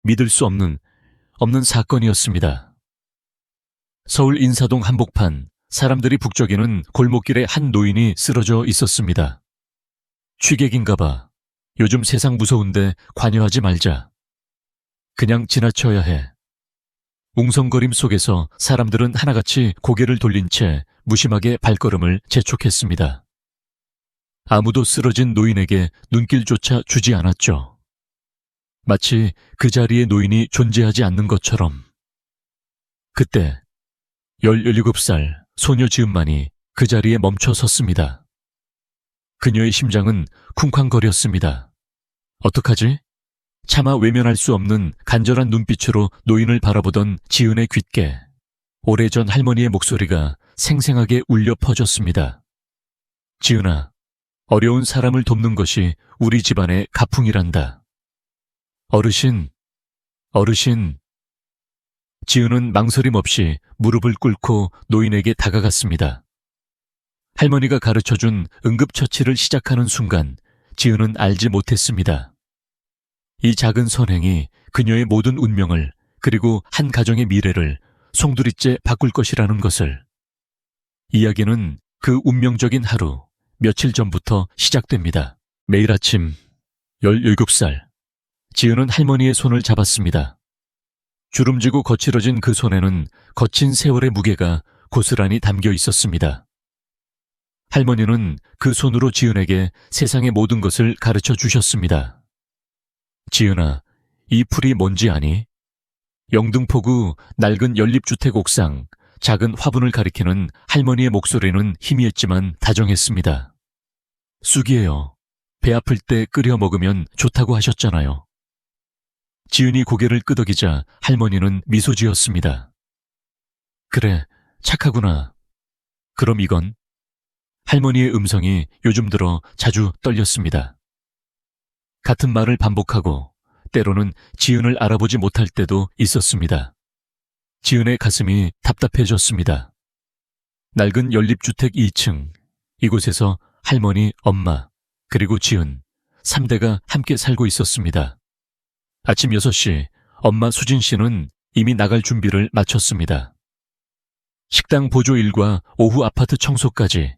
믿을 수 없는 사건이었습니다. 서울 인사동 한복판, 사람들이 북적이는 골목길에 한 노인이 쓰러져 있었습니다. 취객인가 봐. 요즘 세상 무서운데 관여하지 말자. 그냥 지나쳐야 해. 웅성거림 속에서 사람들은 하나같이 고개를 돌린 채 무심하게 발걸음을 재촉했습니다. 아무도 쓰러진 노인에게 눈길조차 주지 않았죠. 마치 그 자리에 노인이 존재하지 않는 것처럼. 그때 17살 소녀 지은만이 그 자리에 멈춰 섰습니다. 그녀의 심장은 쿵쾅거렸습니다. 어떡하지? 차마 외면할 수 없는 간절한 눈빛으로 노인을 바라보던 지은의 귓게 오래전 할머니의 목소리가 생생하게 울려 퍼졌습니다. 지은아, 어려운 사람을 돕는 것이 우리 집안의 가풍이란다. 어르신. 지은은 망설임 없이 무릎을 꿇고 노인에게 다가갔습니다. 할머니가 가르쳐준 응급처치를 시작하는 순간 지은은 알지 못했습니다. 이 작은 선행이 그녀의 모든 운명을, 그리고 한 가정의 미래를 송두리째 바꿀 것이라는 것을. 이야기는 그 운명적인 하루, 며칠 전부터 시작됩니다. 매일 아침 17살, 지은은 할머니의 손을 잡았습니다. 주름지고 거칠어진 그 손에는 거친 세월의 무게가 고스란히 담겨 있었습니다. 할머니는 그 손으로 지은에게 세상의 모든 것을 가르쳐 주셨습니다. 지은아, 이 풀이 뭔지 아니? 영등포구 낡은 연립주택 옥상, 작은 화분을 가리키는 할머니의 목소리는 희미했지만 다정했습니다. 쑥이에요. 배 아플 때 끓여 먹으면 좋다고 하셨잖아요. 지은이 고개를 끄덕이자 할머니는 미소 지었습니다. 그래, 착하구나. 그럼 이건? 할머니의 음성이 요즘 들어 자주 떨렸습니다. 같은 말을 반복하고 때로는 지은을 알아보지 못할 때도 있었습니다. 지은의 가슴이 답답해졌습니다. 낡은 연립주택 2층, 이곳에서 할머니, 엄마, 그리고 지은, 3대가 함께 살고 있었습니다. 아침 6시, 엄마 수진 씨는 이미 나갈 준비를 마쳤습니다. 식당 보조 일과 오후 아파트 청소까지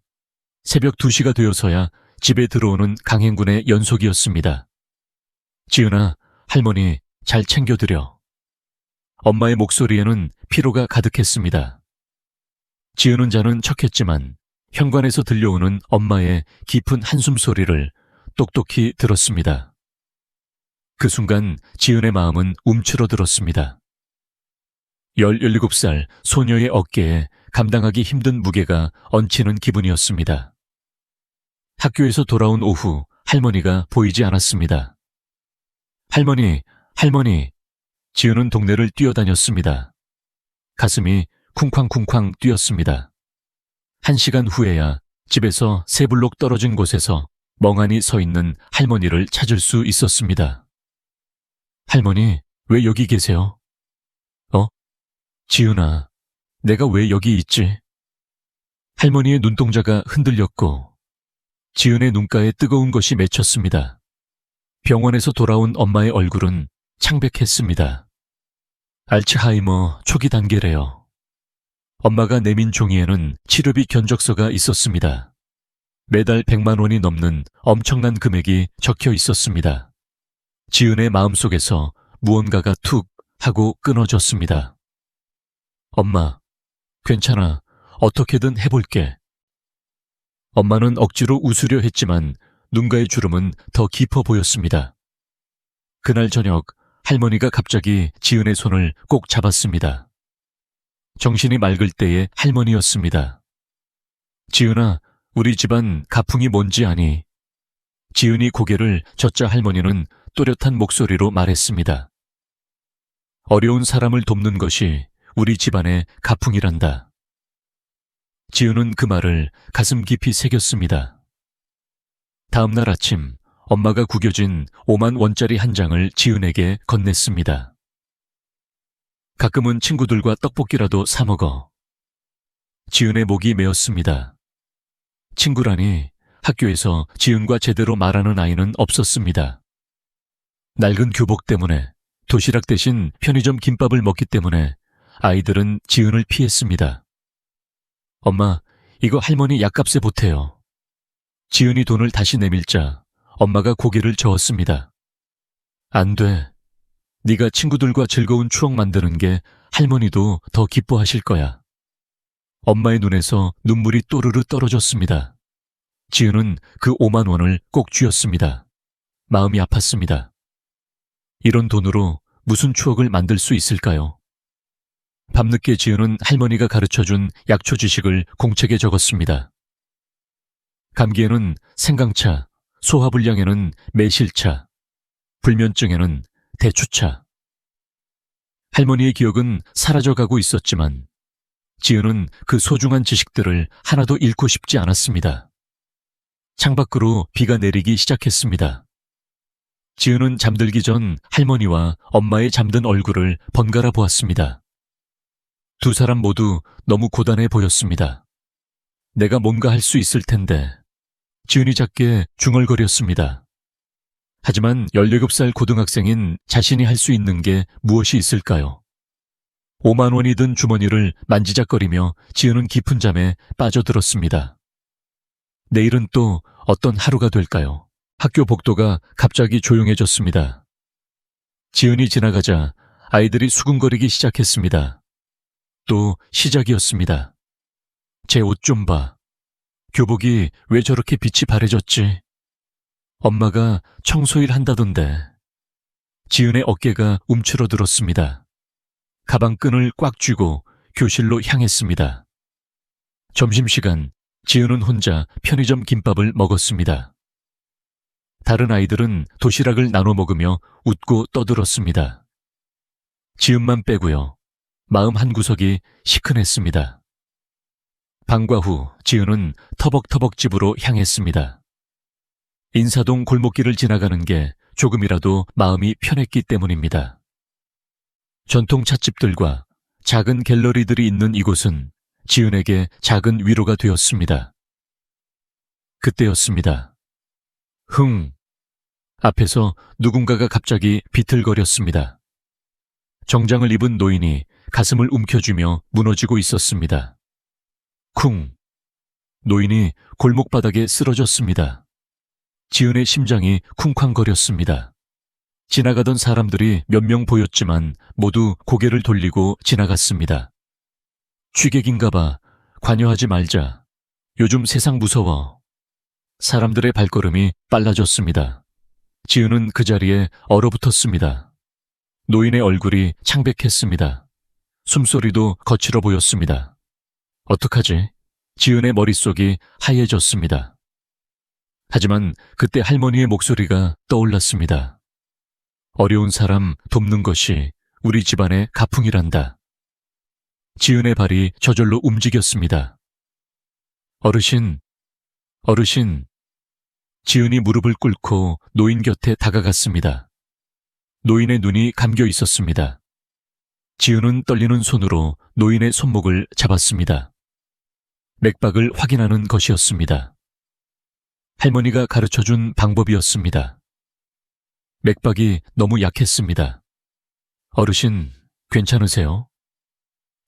새벽 2시가 되어서야 집에 들어오는 강행군의 연속이었습니다. 지은아, 할머니 잘 챙겨드려. 엄마의 목소리에는 피로가 가득했습니다. 지은은 자는 척했지만 현관에서 들려오는 엄마의 깊은 한숨 소리를 똑똑히 들었습니다. 그 순간 지은의 마음은 움츠러들었습니다. 17살 소녀의 어깨에 감당하기 힘든 무게가 얹히는 기분이었습니다. 학교에서 돌아온 오후 할머니가 보이지 않았습니다. 할머니. 지은은 동네를 뛰어다녔습니다. 가슴이 쿵쾅쿵쾅 뛰었습니다. 1시간 후에야 집에서 3블록 떨어진 곳에서 멍하니 서 있는 할머니를 찾을 수 있었습니다. 할머니, 왜 여기 계세요? 지은아, 내가 왜 여기 있지? 할머니의 눈동자가 흔들렸고 지은의 눈가에 뜨거운 것이 맺혔습니다. 병원에서 돌아온 엄마의 얼굴은 창백했습니다. 알츠하이머 초기 단계래요. 엄마가 내민 종이에는 치료비 견적서가 있었습니다. 매달 100만 원이 넘는 엄청난 금액이 적혀 있었습니다. 지은의 마음속에서 무언가가 툭 하고 끊어졌습니다. 엄마, 괜찮아. 어떻게든 해볼게. 엄마는 억지로 웃으려 했지만 눈가의 주름은 더 깊어 보였습니다. 그날 저녁 할머니가 갑자기 지은의 손을 꼭 잡았습니다. 정신이 맑을 때의 할머니였습니다. 지은아, 우리 집안 가풍이 뭔지 아니? 지은이 고개를 젓자 할머니는 또렷한 목소리로 말했습니다. 어려운 사람을 돕는 것이 우리 집안의 가풍이란다. 지은은 그 말을 가슴 깊이 새겼습니다. 다음 날 아침 엄마가 구겨진 5만 원짜리 한 장을 지은에게 건넸습니다. 가끔은 친구들과 떡볶이라도 사 먹어. 지은의 목이 메었습니다. 친구라니 학교에서 지은과 제대로 말하는 아이는 없었습니다. 낡은 교복 때문에 도시락 대신 편의점 김밥을 먹기 때문에 아이들은 지은을 피했습니다. 엄마, 이거 할머니 약값에 보태요. 지은이 돈을 다시 내밀자 엄마가 고개를 저었습니다. 안 돼. 네가 친구들과 즐거운 추억 만드는 게 할머니도 더 기뻐하실 거야. 엄마의 눈에서 눈물이 또르르 떨어졌습니다. 지은은 그 5만 원을 꼭 쥐었습니다. 마음이 아팠습니다. 이런 돈으로 무슨 추억을 만들 수 있을까요? 밤늦게 지은은 할머니가 가르쳐준 약초 지식을 공책에 적었습니다. 감기에는 생강차, 소화불량에는 매실차, 불면증에는 대추차. 할머니의 기억은 사라져가고 있었지만 지은은 그 소중한 지식들을 하나도 잃고 싶지 않았습니다. 창밖으로 비가 내리기 시작했습니다. 지은은 잠들기 전 할머니와 엄마의 잠든 얼굴을 번갈아 보았습니다. 두 사람 모두 너무 고단해 보였습니다. 내가 뭔가 할 수 있을 텐데. 지은이 작게 중얼거렸습니다. 하지만 17살 고등학생인 자신이 할 수 있는 게 무엇이 있을까요? 5만 원이 든 주머니를 만지작거리며 지은은 깊은 잠에 빠져들었습니다. 내일은 또 어떤 하루가 될까요? 학교 복도가 갑자기 조용해졌습니다. 지은이 지나가자 아이들이 수군거리기 시작했습니다. 또 시작이었습니다. 제 옷 좀 봐. 교복이 왜 저렇게 빛이 바래졌지? 엄마가 청소일 한다던데. 지은의 어깨가 움츠러들었습니다. 가방끈을 꽉 쥐고 교실로 향했습니다. 점심시간, 지은은 혼자 편의점 김밥을 먹었습니다. 다른 아이들은 도시락을 나눠 먹으며 웃고 떠들었습니다. 지은만 빼고요. 마음 한구석이 시큰했습니다. 방과 후 지은은 터벅터벅 집으로 향했습니다. 인사동 골목길을 지나가는 게 조금이라도 마음이 편했기 때문입니다. 전통 찻집들과 작은 갤러리들이 있는 이곳은 지은에게 작은 위로가 되었습니다. 그때였습니다. 흥! 앞에서 누군가가 갑자기 비틀거렸습니다. 정장을 입은 노인이 가슴을 움켜쥐며 무너지고 있었습니다. 쿵! 노인이 골목바닥에 쓰러졌습니다. 지은의 심장이 쿵쾅거렸습니다. 지나가던 사람들이 몇 명 보였지만 모두 고개를 돌리고 지나갔습니다. 취객인가 봐. 관여하지 말자. 요즘 세상 무서워. 사람들의 발걸음이 빨라졌습니다. 지은은 그 자리에 얼어붙었습니다. 노인의 얼굴이 창백했습니다. 숨소리도 거칠어 보였습니다. 어떡하지? 지은의 머릿속이 하얘졌습니다. 하지만 그때 할머니의 목소리가 떠올랐습니다. 어려운 사람 돕는 것이 우리 집안의 가풍이란다. 지은의 발이 저절로 움직였습니다. 어르신, 어르신. 지은이 무릎을 꿇고 노인 곁에 다가갔습니다. 노인의 눈이 감겨 있었습니다. 지은은 떨리는 손으로 노인의 손목을 잡았습니다. 맥박을 확인하는 것이었습니다. 할머니가 가르쳐준 방법이었습니다. 맥박이 너무 약했습니다. 어르신, 괜찮으세요?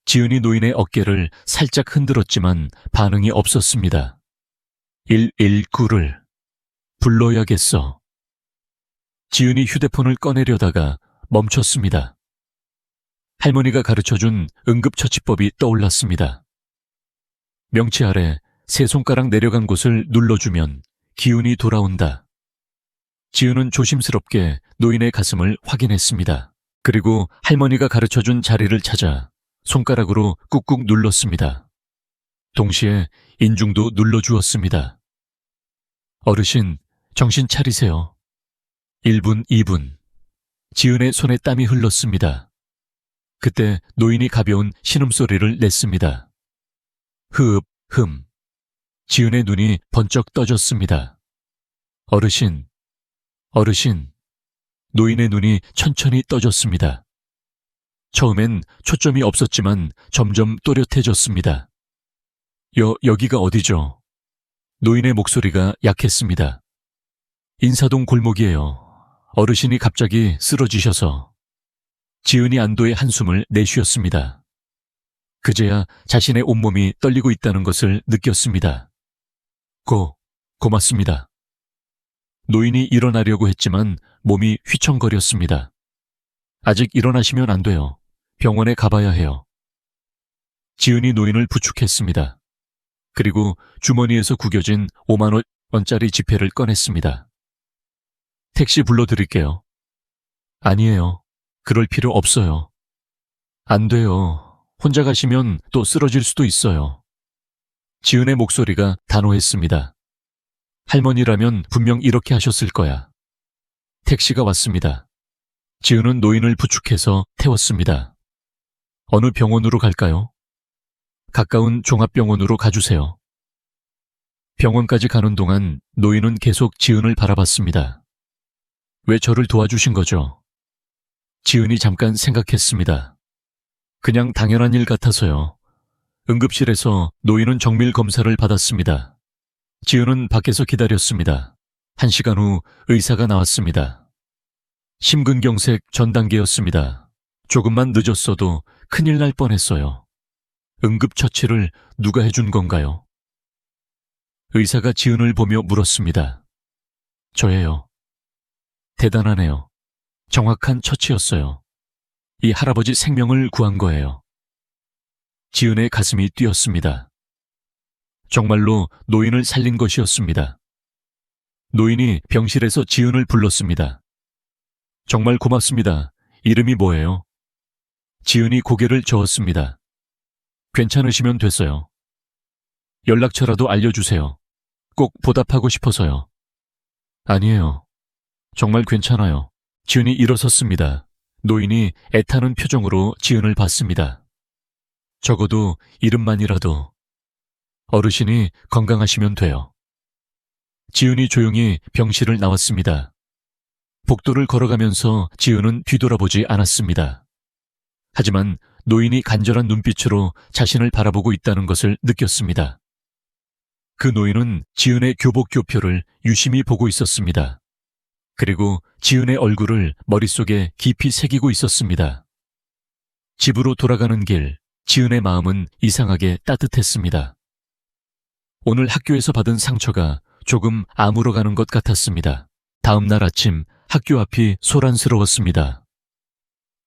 지은이 노인의 어깨를 살짝 흔들었지만 반응이 없었습니다. 119를 불러야겠어. 지은이 휴대폰을 꺼내려다가 멈췄습니다. 할머니가 가르쳐준 응급처치법이 떠올랐습니다. 명치 아래 세 손가락 내려간 곳을 눌러주면 기운이 돌아온다. 지은은 조심스럽게 노인의 가슴을 확인했습니다. 그리고 할머니가 가르쳐준 자리를 찾아 손가락으로 꾹꾹 눌렀습니다. 동시에 인중도 눌러주었습니다. 어르신, 정신 차리세요. 1분, 2분. 지은의 손에 땀이 흘렀습니다. 그때 노인이 가벼운 신음소리를 냈습니다. 흐읍, 흠. 지은의 눈이 번쩍 떠졌습니다. 어르신, 어르신. 노인의 눈이 천천히 떠졌습니다. 처음엔 초점이 없었지만 점점 또렷해졌습니다. 여기가 어디죠? 노인의 목소리가 약했습니다. 인사동 골목이에요. 어르신이 갑자기 쓰러지셔서. 지은이 안도의 한숨을 내쉬었습니다. 그제야 자신의 온몸이 떨리고 있다는 것을 느꼈습니다. 고맙습니다. 노인이 일어나려고 했지만 몸이 휘청거렸습니다. 아직 일어나시면 안 돼요. 병원에 가봐야 해요. 지은이 노인을 부축했습니다. 그리고 주머니에서 구겨진 5만 원짜리 지폐를 꺼냈습니다. 택시 불러드릴게요. 아니에요. 그럴 필요 없어요. 안 돼요. 혼자 가시면 또 쓰러질 수도 있어요. 지은의 목소리가 단호했습니다. 할머니라면 분명 이렇게 하셨을 거야. 택시가 왔습니다. 지은은 노인을 부축해서 태웠습니다. 어느 병원으로 갈까요? 가까운 종합병원으로 가주세요. 병원까지 가는 동안 노인은 계속 지은을 바라봤습니다. 왜 저를 도와주신 거죠? 지은이 잠깐 생각했습니다. 그냥 당연한 일 같아서요. 응급실에서 노인은 정밀 검사를 받았습니다. 지은은 밖에서 기다렸습니다. 1시간 후 의사가 나왔습니다. 심근경색 전 단계였습니다. 조금만 늦었어도 큰일 날 뻔했어요. 응급처치를 누가 해준 건가요? 의사가 지은을 보며 물었습니다. 저예요. 대단하네요. 정확한 처치였어요. 이 할아버지 생명을 구한 거예요. 지은의 가슴이 뛰었습니다. 정말로 노인을 살린 것이었습니다. 노인이 병실에서 지은을 불렀습니다. 정말 고맙습니다. 이름이 뭐예요? 지은이 고개를 저었습니다. 괜찮으시면 됐어요. 연락처라도 알려주세요. 꼭 보답하고 싶어서요. 아니에요. 정말 괜찮아요. 지은이 일어섰습니다. 노인이 애타는 표정으로 지은을 봤습니다. 적어도 이름만이라도. 어르신이 건강하시면 돼요. 지은이 조용히 병실을 나왔습니다. 복도를 걸어가면서 지은은 뒤돌아보지 않았습니다. 하지만 노인이 간절한 눈빛으로 자신을 바라보고 있다는 것을 느꼈습니다. 그 노인은 지은의 교복 교표를 유심히 보고 있었습니다. 그리고 지은의 얼굴을 머릿속에 깊이 새기고 있었습니다. 집으로 돌아가는 길, 지은의 마음은 이상하게 따뜻했습니다. 오늘 학교에서 받은 상처가 조금 아물어가는 것 같았습니다. 다음 날 아침 학교 앞이 소란스러웠습니다.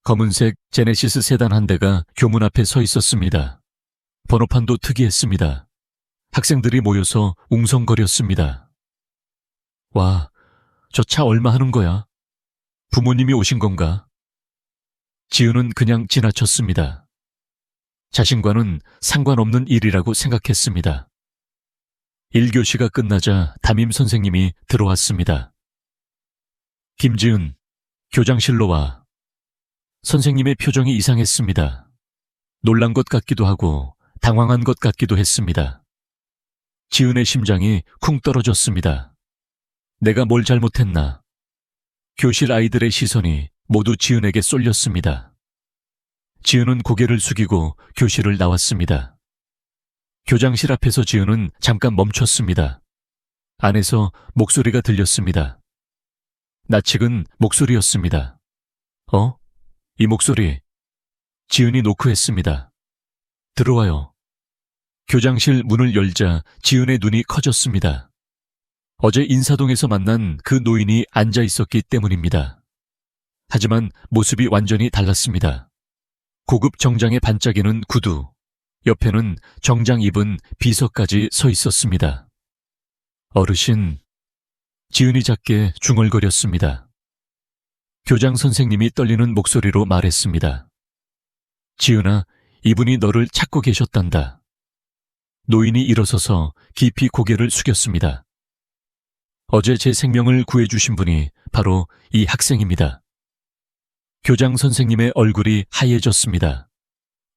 검은색 제네시스 세단 한 대가 교문 앞에 서 있었습니다. 번호판도 특이했습니다. 학생들이 모여서 웅성거렸습니다. 와, 저 차 얼마 하는 거야? 부모님이 오신 건가? 지은은 그냥 지나쳤습니다. 자신과는 상관없는 일이라고 생각했습니다. 1교시가 끝나자 담임 선생님이 들어왔습니다. 김지은, 교장실로 와. 선생님의 표정이 이상했습니다. 놀란 것 같기도 하고 당황한 것 같기도 했습니다. 지은의 심장이 쿵 떨어졌습니다. 내가 뭘 잘못했나? 교실 아이들의 시선이 모두 지은에게 쏠렸습니다. 지은은 고개를 숙이고 교실을 나왔습니다. 교장실 앞에서 지은은 잠깐 멈췄습니다. 안에서 목소리가 들렸습니다. 낯익은 목소리였습니다. 이 목소리. 지은이 노크했습니다. 들어와요. 교장실 문을 열자 지은의 눈이 커졌습니다. 어제 인사동에서 만난 그 노인이 앉아 있었기 때문입니다. 하지만 모습이 완전히 달랐습니다. 고급 정장에 반짝이는 구두, 옆에는 정장 입은 비서까지 서 있었습니다. 어르신, 지은이 작게 중얼거렸습니다. 교장 선생님이 떨리는 목소리로 말했습니다. 지은아, 이분이 너를 찾고 계셨단다. 노인이 일어서서 깊이 고개를 숙였습니다. 어제 제 생명을 구해주신 분이 바로 이 학생입니다. 교장 선생님의 얼굴이 하얘졌습니다.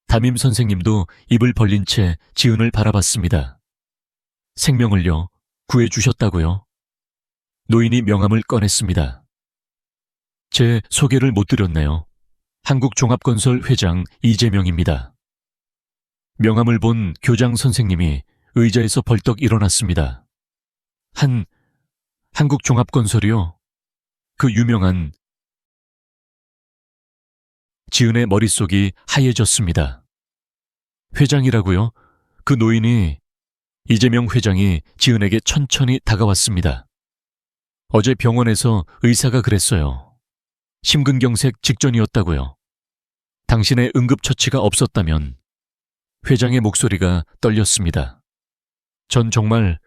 담임 선생님도 입을 벌린 채 지은을 바라봤습니다. 생명을요, 구해주셨다고요? 노인이 명함을 꺼냈습니다. 제 소개를 못 드렸네요. 한국종합건설 회장 이재명입니다. 명함을 본 교장 선생님이 의자에서 벌떡 일어났습니다. 한국종합건설이요? 그 유명한... 지은의 머릿속이 하얘졌습니다. 회장이라고요? 그 노인이... 이재명 회장이 지은에게 천천히 다가왔습니다. 어제 병원에서 의사가 그랬어요. 심근경색 직전이었다고요. 당신의 응급처치가 없었다면... 회장의 목소리가 떨렸습니다. 전 정말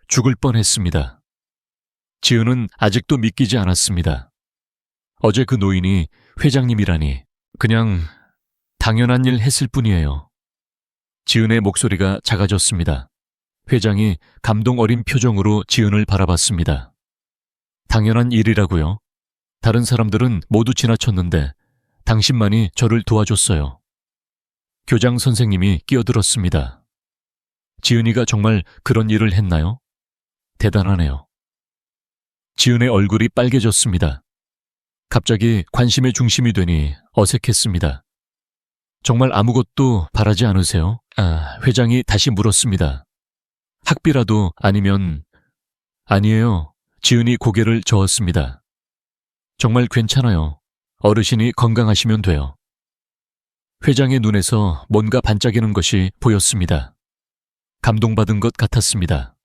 죽을 뻔했습니다. 지은은 아직도 믿기지 않았습니다. 어제 그 노인이 회장님이라니 그냥 당연한 일 했을 뿐이에요. 지은의 목소리가 작아졌습니다. 회장이 감동 어린 표정으로 지은을 바라봤습니다. 당연한 일이라고요? 다른 사람들은 모두 지나쳤는데 당신만이 저를 도와줬어요. 교장 선생님이 끼어들었습니다. 지은이가 정말 그런 일을 했나요? 대단하네요. 지은의 얼굴이 빨개졌습니다. 갑자기 관심의 중심이 되니 어색했습니다. 정말 아무것도 바라지 않으세요? 회장이 다시 물었습니다. 학비라도 아니면... 아니에요. 지은이 고개를 저었습니다. 정말 괜찮아요. 어르신이 건강하시면 돼요. 회장의 눈에서 뭔가 반짝이는 것이 보였습니다. 감동받은 것 같았습니다.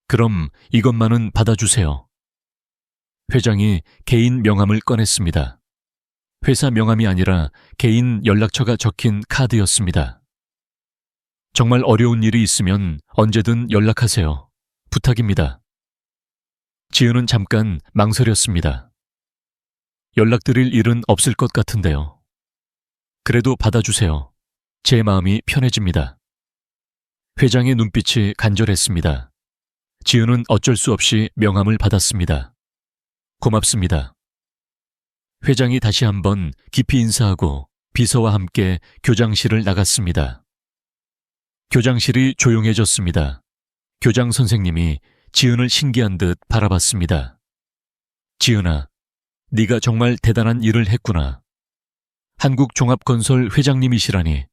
그럼 이것만은 받아주세요. 회장이 개인 명함을 꺼냈습니다. 회사 명함이 아니라 개인 연락처가 적힌 카드였습니다. 정말 어려운 일이 있으면 언제든 연락하세요. 부탁입니다. 지은은 잠깐 망설였습니다. 연락드릴 일은 없을 것 같은데요. 그래도 받아주세요. 제 마음이 편해집니다. 회장의 눈빛이 간절했습니다. 지은은 어쩔 수 없이 명함을 받았습니다. 고맙습니다. 회장이 다시 한번 깊이 인사하고 비서와 함께 교장실을 나갔습니다. 교장실이 조용해졌습니다. 교장 선생님이 지은을 신기한 듯 바라봤습니다. 지은아, 네가 정말 대단한 일을 했구나. 한국종합건설 회장님이시라니.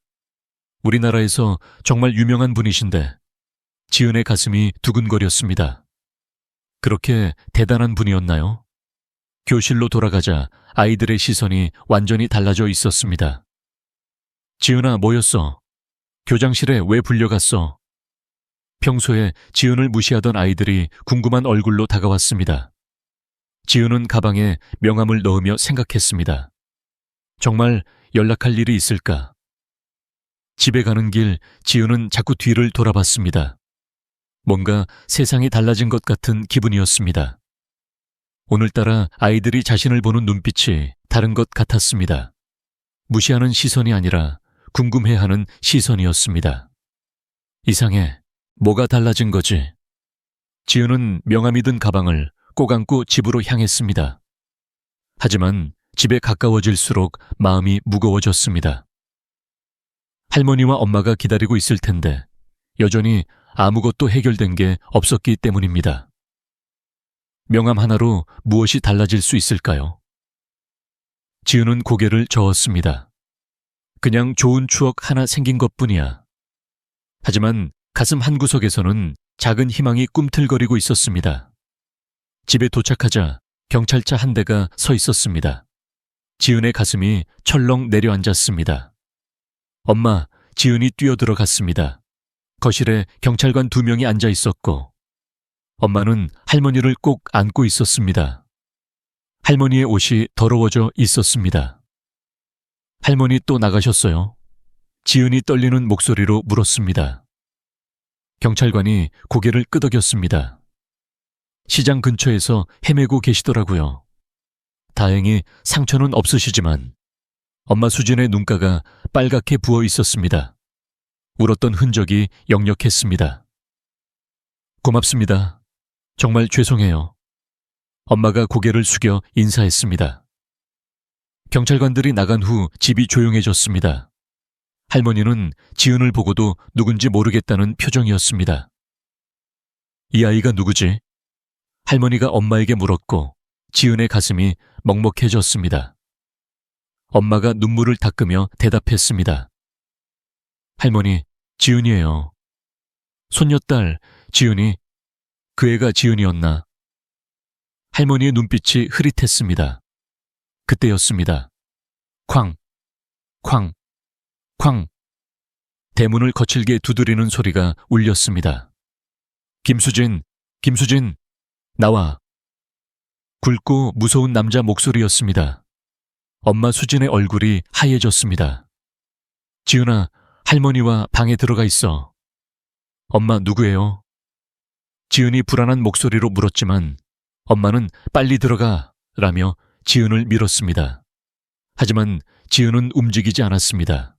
우리나라에서 정말 유명한 분이신데 지은의 가슴이 두근거렸습니다. 그렇게 대단한 분이었나요? 교실로 돌아가자 아이들의 시선이 완전히 달라져 있었습니다. 지은아, 뭐였어? 교장실에 왜 불려갔어? 평소에 지은을 무시하던 아이들이 궁금한 얼굴로 다가왔습니다. 지은은 가방에 명함을 넣으며 생각했습니다. 정말 연락할 일이 있을까? 집에 가는 길 지은은 자꾸 뒤를 돌아봤습니다. 뭔가 세상이 달라진 것 같은 기분이었습니다. 오늘따라 아이들이 자신을 보는 눈빛이 다른 것 같았습니다. 무시하는 시선이 아니라 궁금해하는 시선이었습니다. 이상해. 뭐가 달라진 거지? 지은은 명함이 든 가방을 꼭 안고 집으로 향했습니다. 하지만 집에 가까워질수록 마음이 무거워졌습니다. 할머니와 엄마가 기다리고 있을 텐데 여전히 아무것도 해결된 게 없었기 때문입니다. 명함 하나로 무엇이 달라질 수 있을까요? 지은은 고개를 저었습니다. 그냥 좋은 추억 하나 생긴 것뿐이야. 하지만 가슴 한구석에서는 작은 희망이 꿈틀거리고 있었습니다. 집에 도착하자 경찰차 한 대가 서 있었습니다. 지은의 가슴이 철렁 내려앉았습니다. 엄마, 지은이 뛰어들어갔습니다. 거실에 경찰관 2명이 앉아 있었고 엄마는 할머니를 꼭 안고 있었습니다. 할머니의 옷이 더러워져 있었습니다. 할머니 또 나가셨어요? 지은이 떨리는 목소리로 물었습니다. 경찰관이 고개를 끄덕였습니다. 시장 근처에서 헤매고 계시더라고요. 다행히 상처는 없으시지만 엄마 수진의 눈가가 빨갛게 부어 있었습니다. 울었던 흔적이 역력했습니다. 고맙습니다. 정말 죄송해요. 엄마가 고개를 숙여 인사했습니다. 경찰관들이 나간 후 집이 조용해졌습니다. 할머니는 지은을 보고도 누군지 모르겠다는 표정이었습니다. 이 아이가 누구지? 할머니가 엄마에게 물었고 지은의 가슴이 먹먹해졌습니다. 엄마가 눈물을 닦으며 대답했습니다. 할머니, 지은이에요. 손녀딸, 지은이. 그 애가 지은이었나? 할머니의 눈빛이 흐릿했습니다. 그때였습니다. 쾅! 쾅, 쾅. 대문을 거칠게 두드리는 소리가 울렸습니다. 김수진, 김수진, 나와. 굵고 무서운 남자 목소리였습니다. 엄마 수진의 얼굴이 하얘졌습니다. 지은아, 할머니와 방에 들어가 있어. 엄마 누구예요? 지은이 불안한 목소리로 물었지만 엄마는 빨리 들어가 라며 지은을 밀었습니다. 하지만 지은은 움직이지 않았습니다.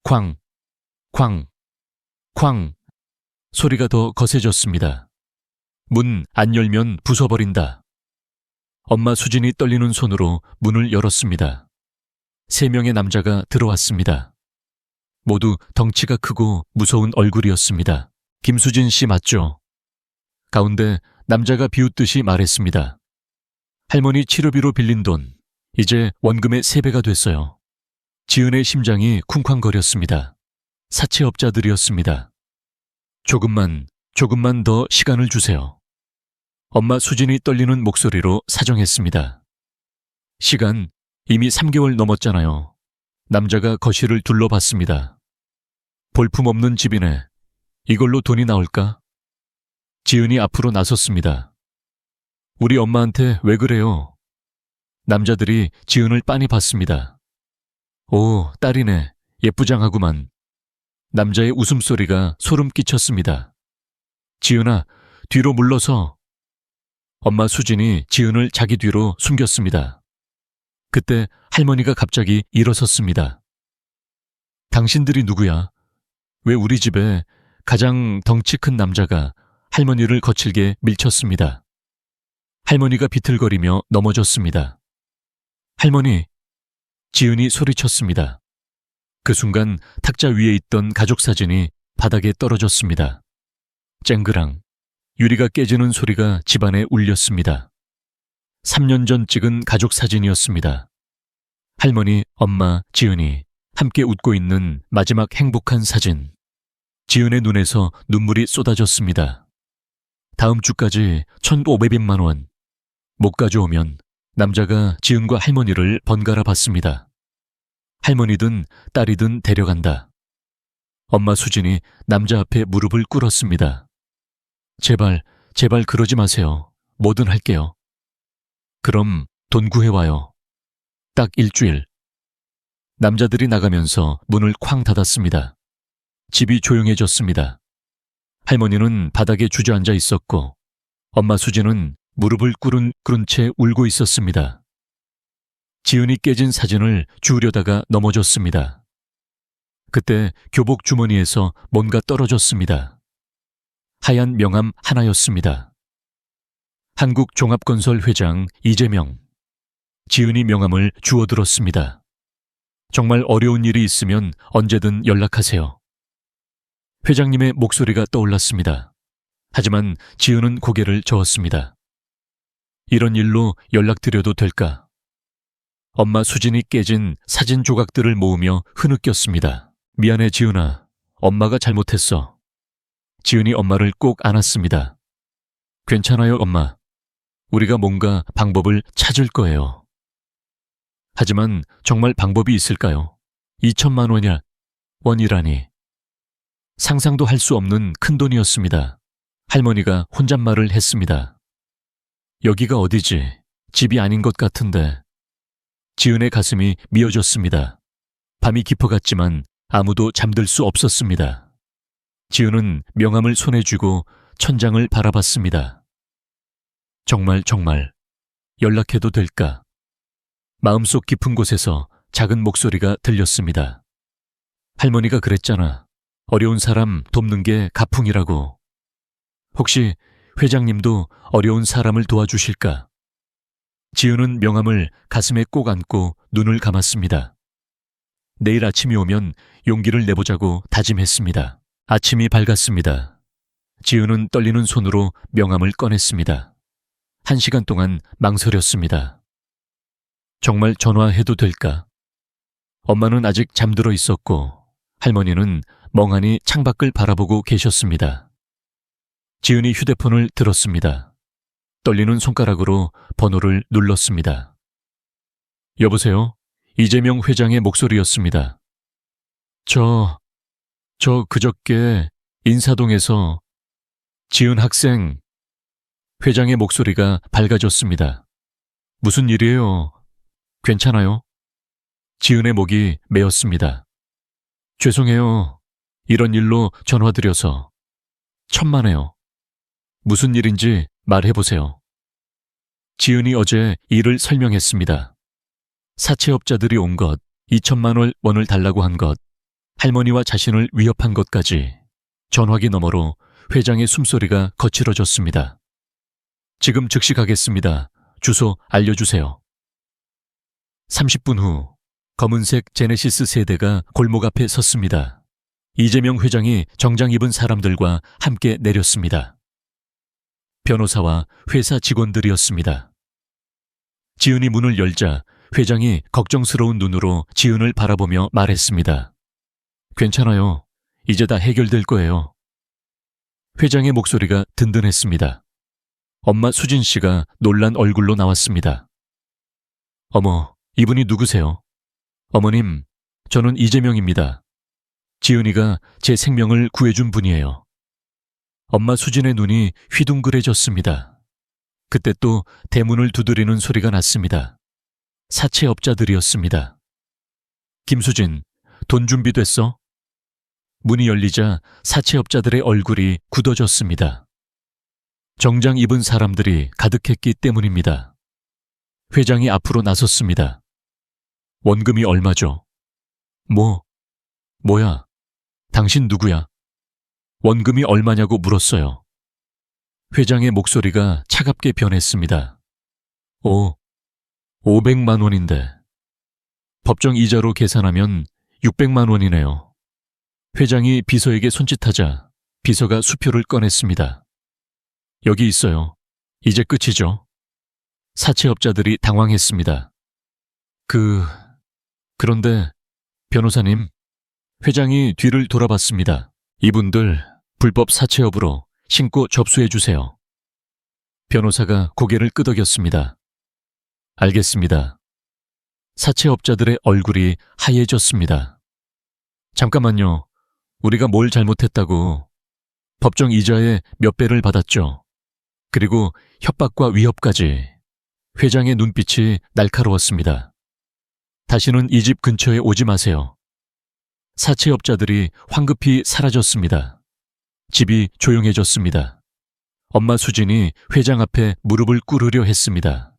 쾅, 쾅, 쾅. 소리가 더 거세졌습니다. 문 안 열면 부숴버린다. 엄마 수진이 떨리는 손으로 문을 열었습니다. 3명의 남자가 들어왔습니다. 모두 덩치가 크고 무서운 얼굴이었습니다. 김수진 씨 맞죠? 가운데 남자가 비웃듯이 말했습니다. 할머니 치료비로 빌린 돈, 이제 원금의 3배가 됐어요. 지은의 심장이 쿵쾅거렸습니다. 사채업자들이었습니다. 조금만 더 시간을 주세요. 엄마 수진이 떨리는 목소리로 사정했습니다. 시간 이미 3개월 넘었잖아요. 남자가 거실을 둘러봤습니다. 볼품없는 집이네. 이걸로 돈이 나올까? 지은이 앞으로 나섰습니다. 우리 엄마한테 왜 그래요? 남자들이 지은을 빤히 봤습니다. 오, 딸이네. 예쁘장하구만. 남자의 웃음소리가 소름 끼쳤습니다. 지은아, 뒤로 물러서. 엄마 수진이 지은을 자기 뒤로 숨겼습니다. 그때 할머니가 갑자기 일어섰습니다. 당신들이 누구야? 왜 우리 집에 가장 덩치 큰 남자가 할머니를 거칠게 밀쳤습니다. 할머니가 비틀거리며 넘어졌습니다. 할머니! 지은이 소리쳤습니다. 그 순간 탁자 위에 있던 가족 사진이 바닥에 떨어졌습니다. 쨍그랑 유리가 깨지는 소리가 집안에 울렸습니다. 3년 전 찍은 가족 사진이었습니다. 할머니, 엄마, 지은이 함께 웃고 있는 마지막 행복한 사진. 지은의 눈에서 눈물이 쏟아졌습니다. 다음 주까지 1,500만 원. 못 가져오면 남자가 지은과 할머니를 번갈아 받습니다. 할머니든 딸이든 데려간다. 엄마 수진이 남자 앞에 무릎을 꿇었습니다. 제발 그러지 마세요. 뭐든 할게요. 그럼 돈 구해와요. 딱 일주일. 남자들이 나가면서 문을 쾅 닫았습니다. 집이 조용해졌습니다. 할머니는 바닥에 주저앉아 있었고 엄마 수진은 무릎을 꿇은 채 울고 있었습니다. 지은이 깨진 사진을 주우려다가 넘어졌습니다. 그때 교복 주머니에서 뭔가 떨어졌습니다. 하얀 명함 하나였습니다. 한국종합건설 회장 이재명. 지은이 명함을 주워들었습니다. 정말 어려운 일이 있으면 언제든 연락하세요. 회장님의 목소리가 떠올랐습니다. 하지만 지은은 고개를 저었습니다. 이런 일로 연락드려도 될까? 엄마 수진이 깨진 사진 조각들을 모으며 흐느꼈습니다. 미안해 지은아. 엄마가 잘못했어. 지은이 엄마를 꼭 안았습니다. 괜찮아요 엄마. 우리가 뭔가 방법을 찾을 거예요. 하지만 정말 방법이 있을까요? 2천만 원이라니. 상상도 할 수 없는 큰돈이었습니다. 할머니가 혼잣말을 했습니다. 여기가 어디지? 집이 아닌 것 같은데. 지은의 가슴이 미어졌습니다. 밤이 깊어갔지만 아무도 잠들 수 없었습니다. 지은은 명함을 손에 쥐고 천장을 바라봤습니다. 정말 연락해도 될까? 마음속 깊은 곳에서 작은 목소리가 들렸습니다. 할머니가 그랬잖아. 어려운 사람 돕는 게 가풍이라고. 혹시 회장님도 어려운 사람을 도와주실까? 지은은 명함을 가슴에 꼭 안고 눈을 감았습니다. 내일 아침이 오면 용기를 내보자고 다짐했습니다. 아침이 밝았습니다. 지은은 떨리는 손으로 명함을 꺼냈습니다. 1시간 동안 망설였습니다. 정말 전화해도 될까? 엄마는 아직 잠들어 있었고 할머니는 멍하니 창밖을 바라보고 계셨습니다. 지은이 휴대폰을 들었습니다. 떨리는 손가락으로 번호를 눌렀습니다. 여보세요? 이재명 회장의 목소리였습니다. 저 그저께 인사동에서 지은 학생. 회장의 목소리가 밝아졌습니다. 무슨 일이에요? 괜찮아요? 지은의 목이 메었습니다. 죄송해요. 이런 일로 전화드려서. 천만에요. 무슨 일인지 말해보세요. 지은이 어제 일을 설명했습니다. 사채업자들이 온 것, 2천만 원을 달라고 한 것, 할머니와 자신을 위협한 것까지 전화기 너머로 회장의 숨소리가 거칠어졌습니다. 지금 즉시 가겠습니다. 주소 알려주세요. 30분 후 검은색 제네시스 세대가 골목 앞에 섰습니다. 이재명 회장이 정장 입은 사람들과 함께 내렸습니다. 변호사와 회사 직원들이었습니다. 지은이 문을 열자 회장이 걱정스러운 눈으로 지은을 바라보며 말했습니다. 괜찮아요. 이제 다 해결될 거예요. 회장의 목소리가 든든했습니다. 엄마 수진 씨가 놀란 얼굴로 나왔습니다. 어머, 이분이 누구세요? 어머님, 저는 이재명입니다. 지은이가 제 생명을 구해준 분이에요. 엄마 수진의 눈이 휘둥그레졌습니다. 그때 또 대문을 두드리는 소리가 났습니다. 사채업자들이었습니다. 김수진, 돈 준비됐어? 문이 열리자 사채업자들의 얼굴이 굳어졌습니다. 정장 입은 사람들이 가득했기 때문입니다. 회장이 앞으로 나섰습니다. 원금이 얼마죠? 뭐야? 당신 누구야? 원금이 얼마냐고 물었어요. 회장의 목소리가 차갑게 변했습니다. 500만 원인데. 법정 이자로 계산하면 600만 원이네요. 회장이 비서에게 손짓하자 비서가 수표를 꺼냈습니다. 여기 있어요. 이제 끝이죠. 사채업자들이 당황했습니다. 그런데 변호사님, 회장이 뒤를 돌아봤습니다. 이분들 불법 사채업으로 신고 접수해 주세요. 변호사가 고개를 끄덕였습니다. 알겠습니다. 사채업자들의 얼굴이 하얘졌습니다. 잠깐만요. 우리가 뭘 잘못했다고. 법정 이자의 몇 배를 받았죠. 그리고 협박과 위협까지. 회장의 눈빛이 날카로웠습니다. 다시는 이 집 근처에 오지 마세요. 사채업자들이 황급히 사라졌습니다. 집이 조용해졌습니다. 엄마 수진이 회장 앞에 무릎을 꿇으려 했습니다.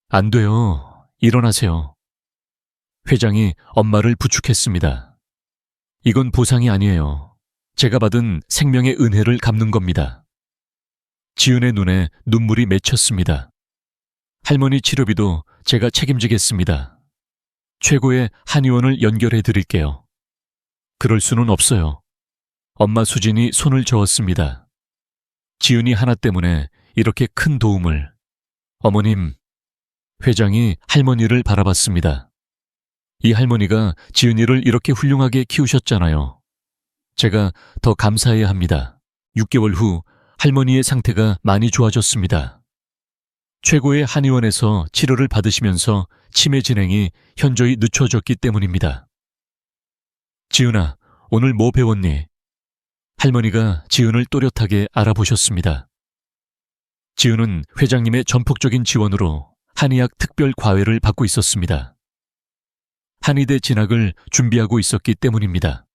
안 돼요. 일어나세요. 회장이 엄마를 부축했습니다. 이건 보상이 아니에요. 제가 받은 생명의 은혜를 갚는 겁니다. 지은의 눈에 눈물이 맺혔습니다. 할머니 치료비도 제가 책임지겠습니다. 최고의 한의원을 연결해 드릴게요. 그럴 수는 없어요. 엄마 수진이 손을 저었습니다. 지은이 하나 때문에 이렇게 큰 도움을. 어머님, 회장이 할머니를 바라봤습니다. 이 할머니가 지은이를 이렇게 훌륭하게 키우셨잖아요. 제가 더 감사해야 합니다. 6개월 후 할머니의 상태가 많이 좋아졌습니다. 최고의 한의원에서 치료를 받으시면서 치매 진행이 현저히 늦춰졌기 때문입니다. 지은아, 오늘 뭐 배웠니? 할머니가 지은을 또렷하게 알아보셨습니다. 지은은 회장님의 전폭적인 지원으로 한의학 특별 과외를 받고 있었습니다. 한의대 진학을 준비하고 있었기 때문입니다.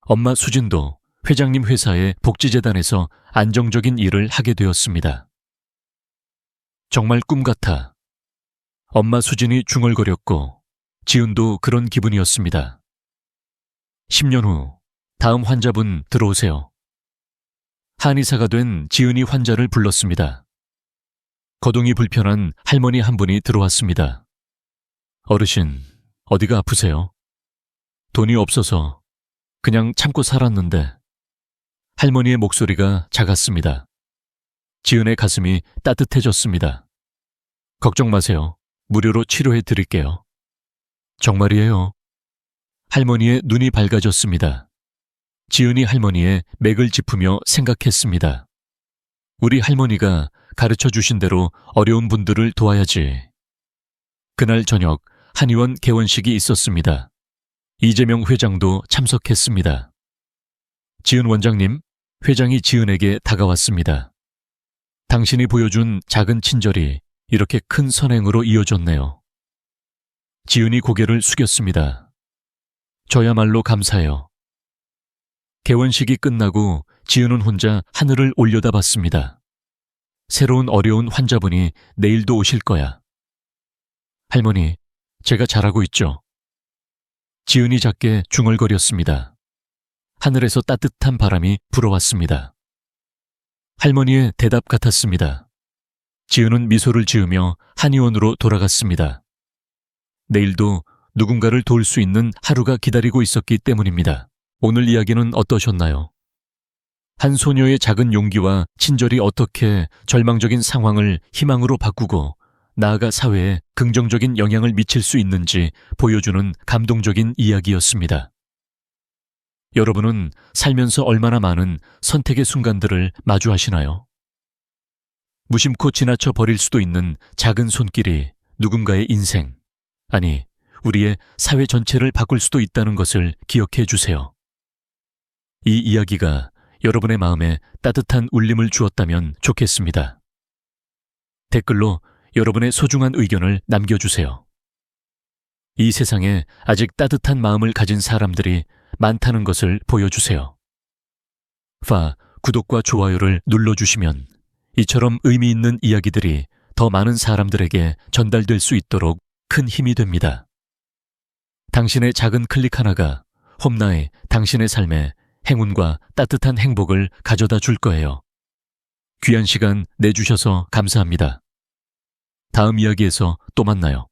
엄마 수진도 회장님 회사의 복지재단에서 안정적인 일을 하게 되었습니다. 정말 꿈 같아. 엄마 수진이 중얼거렸고 지은도 그런 기분이었습니다. 10년 후 다음 환자분 들어오세요. 한의사가 된 지은이 환자를 불렀습니다. 거동이 불편한 할머니 한 분이 들어왔습니다. 어르신, 어디가 아프세요? 돈이 없어서 그냥 참고 살았는데. 할머니의 목소리가 작았습니다. 지은의 가슴이 따뜻해졌습니다. 걱정 마세요. 무료로 치료해 드릴게요. 정말이에요. 할머니의 눈이 밝아졌습니다. 지은이 할머니의 맥을 짚으며 생각했습니다. 우리 할머니가 가르쳐 주신 대로 어려운 분들을 도와야지. 그날 저녁 한의원 개원식이 있었습니다. 이재명 회장도 참석했습니다. 지은 원장님, 회장이 지은에게 다가왔습니다. 당신이 보여준 작은 친절이 이렇게 큰 선행으로 이어졌네요. 지은이 고개를 숙였습니다. 저야말로 감사해요. 개원식이 끝나고 지은은 혼자 하늘을 올려다봤습니다. 새로운 어려운 환자분이 내일도 오실 거야. 할머니, 제가 잘하고 있죠? 지은이 작게 중얼거렸습니다. 하늘에서 따뜻한 바람이 불어왔습니다. 할머니의 대답 같았습니다. 지은은 미소를 지으며 한의원으로 돌아갔습니다. 내일도 누군가를 도울 수 있는 하루가 기다리고 있었기 때문입니다. 오늘 이야기는 어떠셨나요? 한 소녀의 작은 용기와 친절이 어떻게 절망적인 상황을 희망으로 바꾸고 나아가 사회에 긍정적인 영향을 미칠 수 있는지 보여주는 감동적인 이야기였습니다. 여러분은 살면서 얼마나 많은 선택의 순간들을 마주하시나요? 무심코 지나쳐 버릴 수도 있는 작은 손길이 누군가의 인생, 아니, 우리의 사회 전체를 바꿀 수도 있다는 것을 기억해 주세요. 이 이야기가 여러분의 마음에 따뜻한 울림을 주었다면 좋겠습니다. 댓글로 여러분의 소중한 의견을 남겨주세요. 이 세상에 아직 따뜻한 마음을 가진 사람들이 많다는 것을 보여주세요. 구독과 좋아요를 눌러주시면 이처럼 의미 있는 이야기들이 더 많은 사람들에게 전달될 수 있도록 큰 힘이 됩니다. 당신의 작은 클릭 하나가 홈나의 당신의 삶에 행운과 따뜻한 행복을 가져다 줄 거예요. 귀한 시간 내주셔서 감사합니다. 다음 이야기에서 또 만나요.